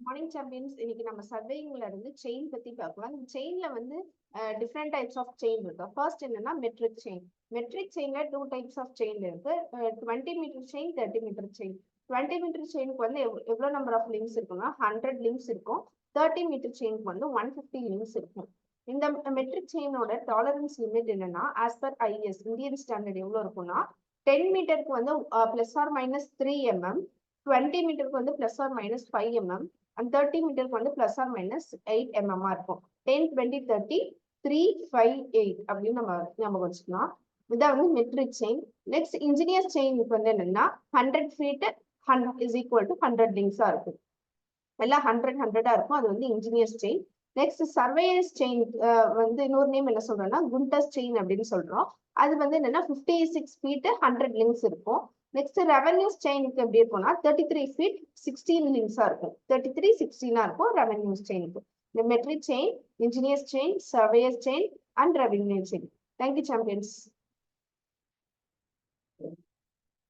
Morning champions. இன்னைக்கு நம்ம சர்வேயிங்ல இருந்து செயின் பத்தி பார்க்கலாம். இந்த செயின்ல வந்து டிஃப்ரெண்ட் டைப்ஸ் ஆஃப் செயின் இருக்கு. ஃபர்ஸ்ட் என்னன்னா மெட்ரிக் செயின். மெட்ரிக் செயின்ல 2 டைப்ஸ் ஆஃப் செயின் இருக்கு. 20 metre chain, 30 metre chain. 20 metre செயினுக்கு வந்து எவ்வளவு நம்பர் ஆஃப் லிங்க்ஸ் இருக்குன்னா 100 லிங்க்ஸ் இருக்கும். 30 மீட்டர் செயினுக்கு வந்து 150 லிங்க்ஸ் இருக்கும். இந்த மெட்ரிக் செயினோட டாலரன்ஸ் லிமிட் என்னன்னா as per IS Indian standard எவ்வளவு இருக்கும்னா 10 மீட்டருக்கு வந்து பிளஸ் ஆர் மைனஸ் 3 mm, 20 மீட்டருக்கு வந்து plus or minus 5 mm, and 30 மீட்டருக்கு வந்து பிளஸ் ஆர் மைனஸ் 8 mm இருக்கும். 10, 20, 30, 3, 5, 8 அப்படின்னு நம்ம ஞாபகம் வச்சுக்கலாம். இதான் வந்து மெட்ரிக் செயின். நெக்ஸ்ட் இன்ஜினியர் செயினுக்கு வந்து என்னன்னா 100 feet இஸ் ஈக்குவல் டு 100 லிங்க்ஸா இருக்கும். எல்லாம் 100 இருக்கும். அது வந்து engineers chain. Next surveyors chain வந்து இன்னொரு நேம் என்ன சொல்றோம்னா குண்டஸ் செயின் அப்படின்னு சொல்றோம். அது வந்து என்னன்னா 56 feet 100 லிங்க்ஸ் இருக்கும். நெக்ஸ்ட் ரெவன்யூஸ் செயினுக்கு எப்படி இருக்கும்னா 33 feet 16 லிங்க்ஸா இருக்கும். 33, 16 இருக்கும் ரெவன்யூஸ் செயினுக்கு. இந்த metric chain, engineers chain, surveyors chain and revenue chain. Thank you champions.